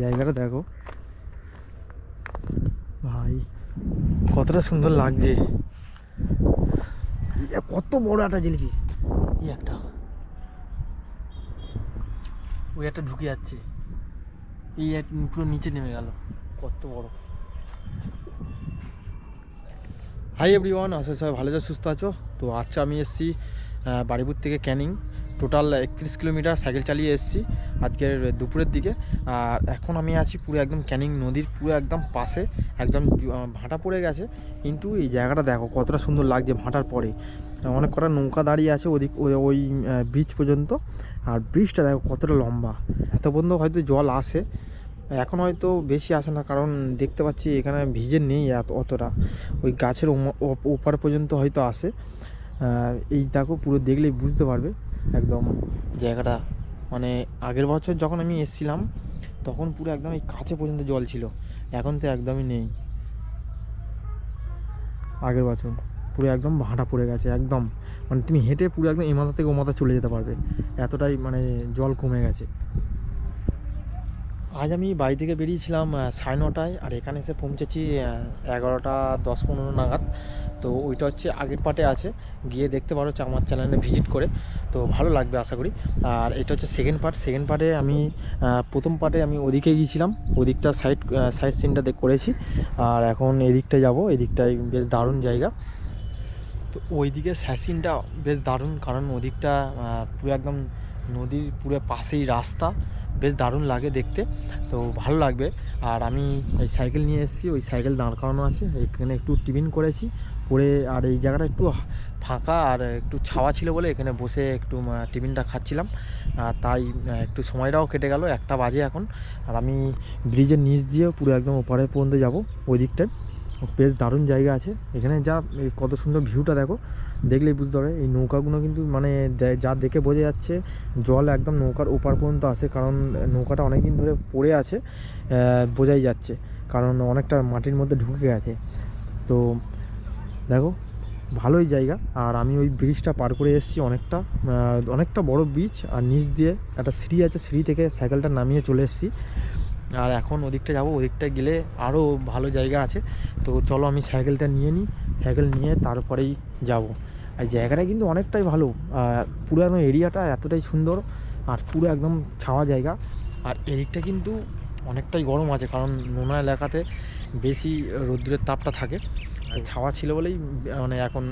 জায়গাটা দেখো ভাই, কতটা সুন্দর লাগছে। কত বড় একটা জেলিফিশ, এই একটা, ওই একটা ঢুকে যাচ্ছে, এই পুরো নিচে নেমে গেল, কত বড়। হাই এভরিওয়ান, আশা সবাই ভালো আছো, সুস্থ আছো। তো আচ্ছা, আমি এসেছি বাড়িপুর থেকে ক্যানিং, টোটাল 31 কিলোমিটার সাইকেল চালিয়ে এসেছি আজকের দুপুরের দিকে। আর এখন আমি আছি পুরো একদম ক্যানিং নদীর পুরো একদম পাশে, একদম ভাটা পড়ে গেছে, কিন্তু এই জায়গাটা দেখো কতটা সুন্দর লাগছে। ভাটার পরে অনেক কটা নৌকা দাঁড়িয়ে আছে ওদিক, ওই ব্রিজ পর্যন্ত। আর ব্রিজটা দেখো কতটা লম্বা, এত পর্যন্ত হয়তো জল আসে, এখন হয়তো বেশি আসে না, কারণ দেখতে পাচ্ছি এখানে ভিজে নেই অতটা, ওই গাছের ওপার পর্যন্ত হয়তো আসে। এই দেখো পুরো দেখলেই বুঝতে পারবে একদম জায়গাটা। মানে আগের বছর যখন আমি এসেছিলাম তখন পুরো একদম এই কাছে পর্যন্ত জল ছিল, এখন তো একদমই নেই। আগের বছর পুরো একদম ভাঁটা পড়ে গেছে একদম, মানে তুমি হেঁটে পুরো একদম এ মাথা থেকে ও মাথা চলে যেতে পারবে, এতটাই মানে জল কমে গেছে। আজ আমি বাড়ি থেকে বেরিয়েছিলাম 9:30টায়, আর এখানে এসে পৌঁছেছি 11টা 10-15 নাগাদ। তো ওইটা হচ্ছে আগের পার্টে আছে, গিয়ে দেখতে পারো আমার চ্যানেলে ভিজিট করে, তো ভালো লাগবে আশা করি। আর এটা হচ্ছে সেকেন্ড পার্টে আমি প্রথম পার্টে আমি ওদিকে গিয়েছিলাম, ওদিকটা সাইড সিনটা করেছি। আর এখন এদিকটা যাব, এদিকটায় বেশ দারুণ জায়গা। তো ওইদিকে সাইড সিনটা বেশ দারুণ, কারণ ওদিকটা পুরো একদম নদীর পুরো পাশেই রাস্তা, বেশ দারুণ লাগে দেখতে, তো ভালো লাগবে। আর আমি এই সাইকেল নিয়ে এসেছি, ওই সাইকেল দাঁড় করানো আছে এখানে, একটু টিফিন করেছি করে। আর এই জায়গাটা একটু ফাঁকা আর একটু ছাওয়া ছিল বলে এখানে বসে একটু টিফিনটা খাচ্ছিলাম, তাই একটু সময়টাও কেটে গেল, 1টা বাজে এখন। আর আমি ব্রিজের নিচ দিয়ে পুরো একদম ওপারে পর্যন্ত যাবো, ওই দিকটায় বেশ দারুণ জায়গা আছে এখানে। যা কত সুন্দর ভিউটা দেখো, দেখলেই বুঝতে পারবে। এই নৌকাগুলো কিন্তু মানে যা দেখে বোঝা যাচ্ছে জল একদম নৌকার ওপার পর্যন্ত আসে, কারণ নৌকাটা অনেক দিন ধরে পড়ে আছে, বোঝাই যাচ্ছে, কারণ অনেকটা মাটির মধ্যে ঢুকে গেছে। তো দেখো ভালোই জায়গা। আর আমি ওই ব্রিজটা পার করে এসেছি, অনেকটা বড় ব্রিজ, আর নিচ দিয়ে একটা সিঁড়ি আছে, সিঁড়ি থেকে সাইকেলটা নামিয়ে চলে এসেছি। আর এখন ওদিকটা যাব, ওদিকটা গেলে আরও ভালো জায়গা আছে। তো চলো আমি সাইকেলটা নিয়ে নিই, সাইকেল নিয়ে তারপরেই যাব। আর জায়গাটা কিন্তু অনেকটাই ভালো, পুরো একদম এরিয়াটা এতটাই সুন্দর, আর পুরো একদম ছাওয়া জায়গা। আর এদিকটা কিন্তু অনেকটাই গরম আছে, কারণ নোনা এলাকাতে বেশি রৌদ্রের তাপটা থাকে, ছাওয়া ছিল বলেই মানে এখন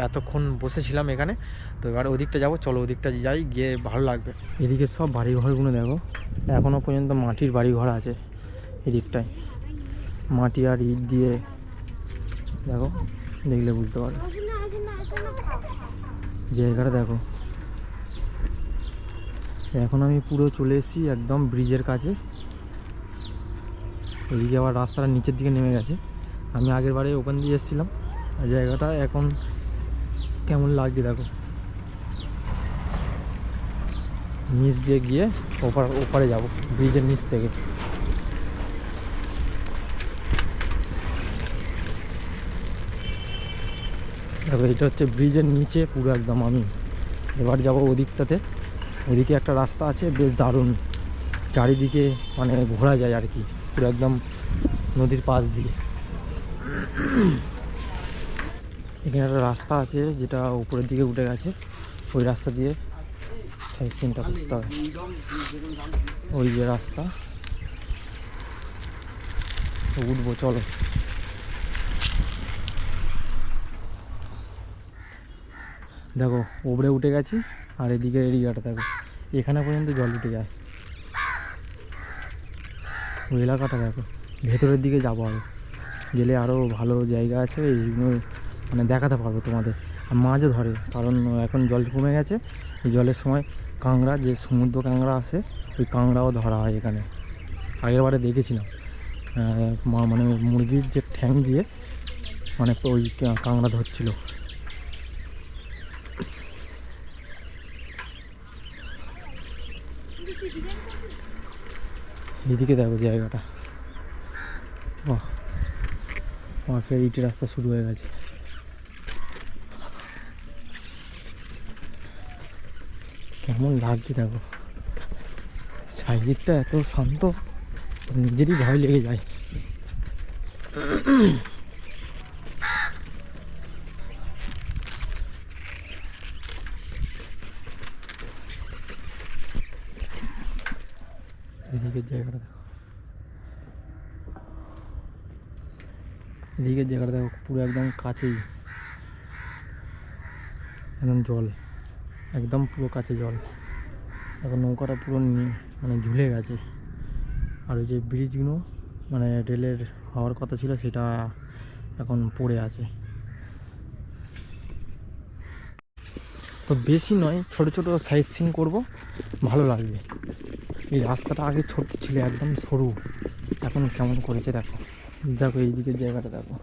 এতক্ষণ বসেছিলাম এখানে। তো এবার ওদিকটা যাব, চলো ওদিকটা যাই, গিয়ে ভালো লাগবে। এদিকে সব বাড়িঘরগুলো দেখো, এখনও পর্যন্ত মাটির বাড়িঘর আছে এদিকটায়, মাটি আর ইট দিয়ে, দেখো দেখলে বুঝতে পারবে জায়গাটা দেখো। এখন আমি পুরো চলে এসেছি একদম ব্রিজের কাছে, এদিকে আবার রাস্তাটা নিচের দিকে নেমে গেছে, আমি আগের বারে ওখান দিয়ে এসেছিলাম। জায়গাটা এখন কেমন লাগছে দেখো, নিচ দিয়ে গিয়ে ওপারে যাব ব্রিজের নিচ থেকে। দেখো এটা হচ্ছে ব্রিজের নিচে পুরো একদম। আমি এবার যাব ওদিকটাতে, ওদিকে একটা রাস্তা আছে বেশ দারুণ, চারিদিকে মানে ঘোরা যায় আর কি, পুরো একদম নদীর পাশ দিয়ে। এখানে একটা রাস্তা আছে যেটা উপরের দিকে উঠে গেছে, ওই রাস্তা দিয়ে সাইড সিনটা করতে হবে। ওই যে রাস্তা, উঠবো চলো। দেখো উপরে উঠে গেছি, আর এদিকে এরিয়াটা দেখো, এখানে পর্যন্ত জল উঠে যায়। ওই এলাকাটা দেখো, ভেতরের দিকে যাবো, আরও গেলে আরও ভালো জায়গা আছে, এইগুলো মানে দেখাতে পারবো তোমাদের। আর মাছও ধরে, কারণ এখন জল কমে গেছে, এই জলের সময় কাঁকড়া, যে সমুদ্র কাঁকড়া আসে, ওই কাঁকড়াও ধরা হয় এখানে। আগের বারে দেখেছিলাম, মানে মুরগির যে ঠ্যাং দিয়ে মানে ওই কাঁকড়া ধরছিল। এদিকে দেখো জায়গাটা, বাহ, আমার ফের ইটের রাস্তা শুরু হয়ে গেছে। কেমন লাগছে দেখো, চারিদিকটা এত শান্ত, নিজেরই ভয় লেগে যায়। এদিকের জায়গাটা দেখো, এদিকের জায়গাটা দেখো, পুরো একদম কাছেই একদম জল, একদম পুরো কাছে জল। এখন নৌকাটা পুরো মানে ঝুলে গেছে। আর ওই যে ব্রিজগুলো মানে রেলের হওয়ার কথা ছিল সেটা এখন পড়ে আছে। তো বেশি নয়, ছোট ছোট সাইট সিন করবো, ভালো লাগবে। এই রাস্তাটা আগে ছোট ছিল, একদম সরু, এখন কেমন করেছে দেখো। দেখো এইদিকের জায়গাটা দেখো,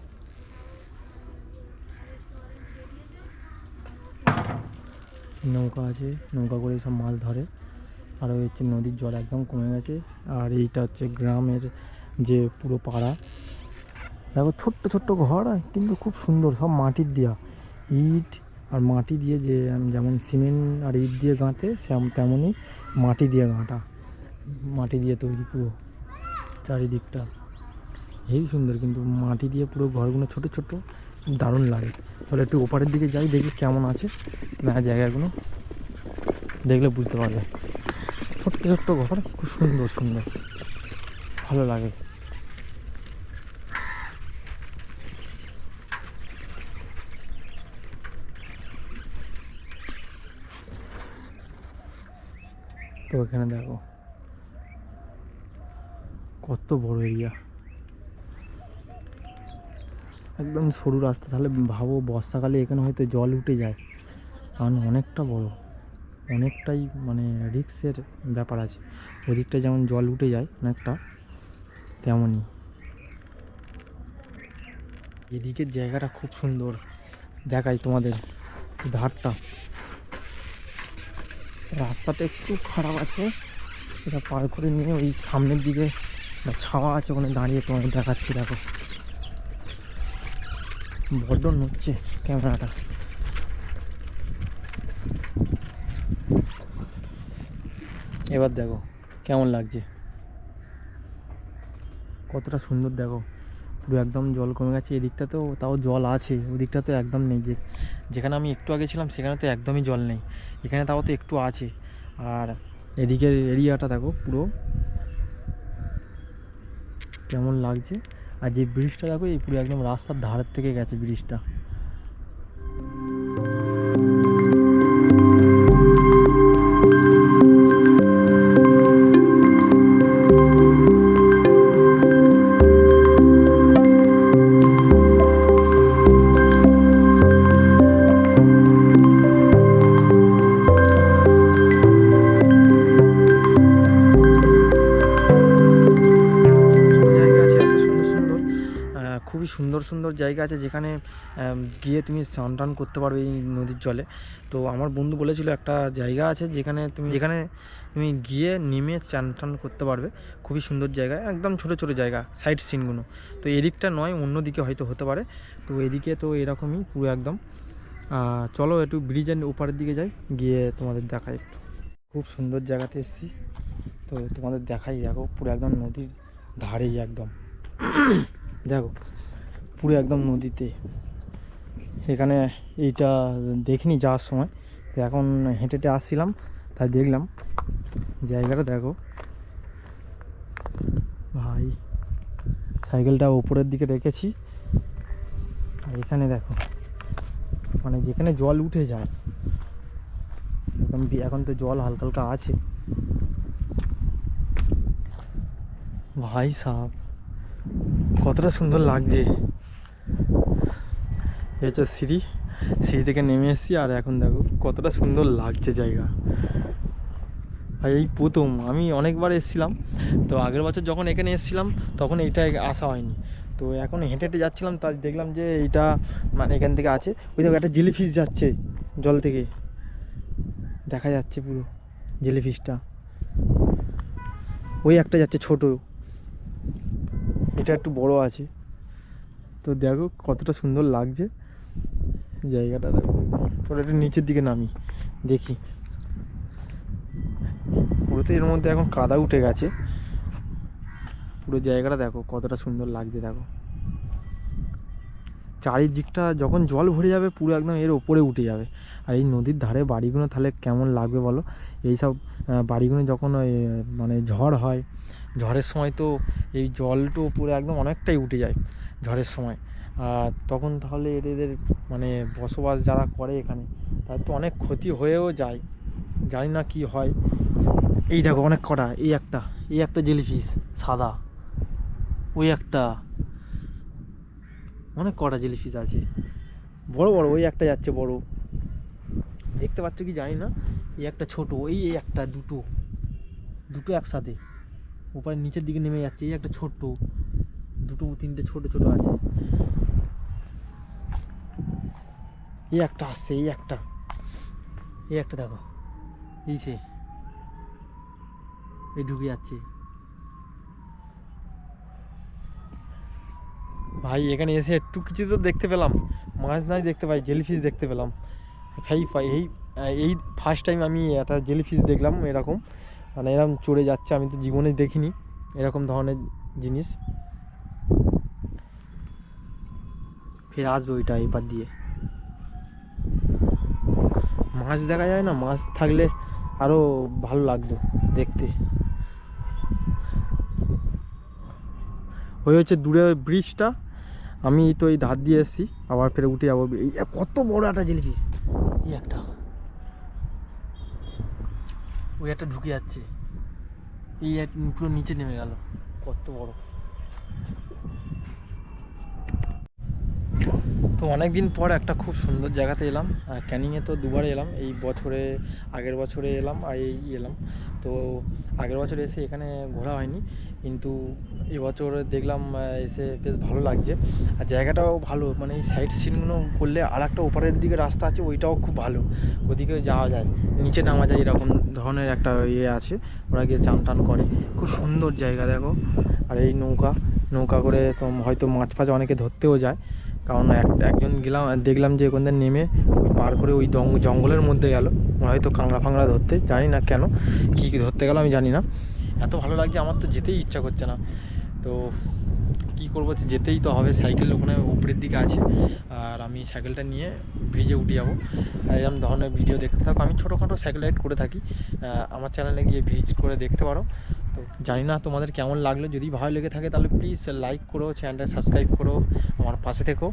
নৌকা আছে, নৌকা করে সব মাছ ধরে। আর ওই হচ্ছে নদীর জল একদম কমে গেছে। আর এইটা হচ্ছে গ্রামের যে পুরো পাড়া, দেখো ছোট্ট ছোট্ট ঘর, কিন্তু খুব সুন্দর, সব মাটির দেওয়া, ইট আর মাটি দিয়ে, যে যেমন সিমেন্ট আর ইট দিয়ে গাঁথে তেমনই মাটি দিয়ে গাঁথা, মাটি দিয়ে তৈরি পুরো চারিদিকটা, হেবি সুন্দর। কিন্তু মাটি দিয়ে পুরো ঘরগুলো ছোট ছোট, দারুণ লাগে। তাহলে একটু ওপারের দিকে যাই, দেখি কেমন আছে না জায়গাগুলো, দেখলে বুঝতে পারবে। ছোট্ট ছোট্ট ঘর, খুব সুন্দর সুন্দর, ভালো লাগে। তো এখানে দেখো কত বড় এরিয়া, একদম সরু রাস্তা। তাহলে ভাবো বর্ষাকালে এখানে হয়তো জল উঠে যায়, কারণ অনেকটা বড়, অনেকটাই মানে রিস্কের ব্যাপার আছে। ওদিকটা যেমন জল উঠে যায় অনেকটা, তেমনই এদিকের জায়গাটা খুব সুন্দর। দেখাই তোমাদের ধারটা, রাস্তাটা একটু খারাপ আছে, এটা পার করে নিয়ে ওই সামনের দিকে ছাওয়া আছে, ওখানে দাঁড়িয়ে তোমাদের দেখাচ্ছি। দেখো বড্ড নড়ছে ক্যামেরাটা। এবার দেখো কেমন লাগছে, কতটা সুন্দর দেখো, পুরো একদম জল কমে গেছে। এদিকটাতেও তাও জল আছে, ওদিকটা তো একদম নেই। যেখানে আমি একটু আগে ছিলাম সেখানে তো একদমই জল নেই, এখানে তাও তো একটু আছে। আর এদিকের এরিয়াটা দেখো পুরো কেমন লাগছে। আর যে ব্রিজটা দেখো, এই পুরো একদম রাস্তার ধারের থেকে গেছে ব্রিজটা। খুবই সুন্দর সুন্দর জায়গা আছে, যেখানে গিয়ে তুমি স্নান টান করতে পারবে এই নদীর জলে। তো আমার বন্ধু বলেছিল একটা জায়গা আছে যেখানে তুমি গিয়ে নেমে স্নান টান করতে পারবে, খুবই সুন্দর জায়গা, একদম ছোট ছোট জায়গা, সাইড সিনগুলো। তো এদিকটা নয়, অন্য দিকে হয়তো হতে পারে। তো এদিকে তো এরকমই পুরো একদম। চলো একটু ব্রিজের ওপারের দিকে যাই, গিয়ে তোমাদের দেখাই একটু। খুব সুন্দর জায়গাতে এসেছি, তো তোমাদের দেখাই। দেখো পুরো একদম নদীর ধারেই একদম, দেখো পুরো একদম নদীতে। এখানে এইটা দেখিনি যাওয়ার সময়, তো এখন হেঁটে হেঁটে আসছিলাম, তাই দেখলাম জায়গাটা। দেখো ভাই, সাইকেলটা ওপরের দিকে রেখেছি, আর এখানে দেখো মানে যেখানে জল উঠে যায়, এখন তো জল হালকা হালকা আছে। ভাই সাহেব কতটা সুন্দর লাগছে। এই হচ্ছে সিঁড়ি থেকে নেমে এসেছি, আর এখন দেখো কতটা সুন্দর লাগছে জায়গা। আর এই প্রথম, আমি অনেকবার এসেছিলাম, তো আগের বছর যখন এখানে এসেছিলাম তখন এইটা আসা হয়নি। তো এখন হেঁটে হেঁটে যাচ্ছিলাম, তাই দেখলাম যে এইটা মানে এখান থেকে আছে। ওই দেখো একটা জেলিফিশ যাচ্ছে জল থেকে, দেখা যাচ্ছে পুরো জেলিফিশটা। ওই একটা যাচ্ছে ছোট, এটা একটু বড় আছে। তো দেখো কতটা সুন্দর লাগছে জায়গাটা। দেখো ওটা একটু নিচের দিকে নামি দেখি, পুরোতে এর মধ্যে এখন কাদা উঠে গেছে, পুরো জায়গাটা দেখো কতটা সুন্দর লাগছে। দেখো চারিদিকটা যখন জল ভরে যাবে পুরো একদম এর ওপরে উঠে যাবে। আর এই নদীর ধারে বাড়িগুলো তাহলে কেমন লাগবে বলো। এইসব বাড়িগুলো যখন ওই মানে ঝড় হয়, ঝড়ের সময় তো এই জলটো পুরো একদম অনেকটাই উঠে যায় ঝড়ের সময়। আর তখন তাহলে এদের মানে বসবাস যারা করে এখানে তাদের তো অনেক ক্ষতি হয়েও যায়, জানি না কি হয়। এই দেখো অনেক কটা, এই একটা জেলিফিশ সাদা, ওই একটা, অনেক কটা জেলিফিশ আছে বড় বড়। ওই একটা যাচ্ছে বড়, দেখতে পাচ্ছ কি জানি না। এই একটা ছোট, এই একটা, দুটো দুটো একসাথে উপরে নিচের দিকে নেমে যাচ্ছে। এই একটা ছোট্ট, দুটো তিনটে ছোট ছোট আছে। এই একটা আসছে, এই একটা দেখো, এই ঢুকে যাচ্ছে। ভাই এখানে এসে একটু কিছু তো দেখতে পেলাম, মাছ নাই দেখতে পাই, জেলিফিশ দেখতে পেলাম। এই ফার্স্ট টাইম আমি একটা জেলিফিশ দেখলাম এরকম, মানে এরকম চড়ে যাচ্ছে। আমি তো জীবনে দেখিনি এরকম ধরনের জিনিস। ফের আসবে ওইটা এপার দিয়ে। মাছ দেখা যায় না, মাছ থাকলে আরও ভালো লাগতো দেখতে। ওই হচ্ছে দূরে ওই ব্রিজটা, আমি তো এই ধার দিয়ে এসেছি, আবার ফের উঠে যাবো। এই কত বড় একটা জেলিফিশ, এই একটা, ওই একটা ঢুকে যাচ্ছে, এই পুরো নিচে নেমে গেল, কত বড়। তো অনেক দিন পর একটা খুব সুন্দর জায়গাতে এলাম। ক্যানিংয়ে তো দুবার এলাম, এই বছরে, আগের বছরে এলাম আর এই এলাম। তো আগের বছর এসে এখানে ঘোরা হয়নি, কিন্তু এবছর দেখলাম, এসে বেশ ভালো লাগছে। আর জায়গাটাও ভালো, মানে এই সাইড সিনগুলো করলে আর একটা ওপারের দিকে রাস্তা আছে, ওইটাও খুব ভালো, ওদিকেও যাওয়া যায়, নিচে নামা যায়, এরকম ধরনের একটা ইয়ে আছে, ওরা গিয়ে চান টান করে। খুব সুন্দর জায়গা দেখো। আর এই নৌকা করে তো হয়তো মাছ ফাছ অনেকে ধরতেও যায়, কারণ একজন দেখলাম যে ওখান থেকে নেমে পার করে ওই জঙ্গলের মধ্যে গেল, হয়তো কাঁকড়া ফাংড়া ধরতে, জানি না কেন কী ধরতে গেল আমি জানি না। এত ভালো লাগছে আমার তো যেতেই ইচ্ছা করছে না। তো কী করবো, যেতেই তো হবে। সাইকেল ওখানে উপরের দিকে আছে, আর আমি সাইকেলটা নিয়ে ব্রিজে উঠে যাবো। এরকম ধরনের ভিডিও দেখতে থাকো, আমি ছোটোখাটো সাইকেল রাইড করে থাকি, আমার চ্যানেলে গিয়ে ভিজিট করে দেখতে পারো। তো জানি না তোমাদের কেমন লাগলো, যদি ভালো লেগে থাকে তাহলে প্লিজ লাইক করো, চ্যানেলটা সাবস্ক্রাইব করো, আমার পাশে থেকো।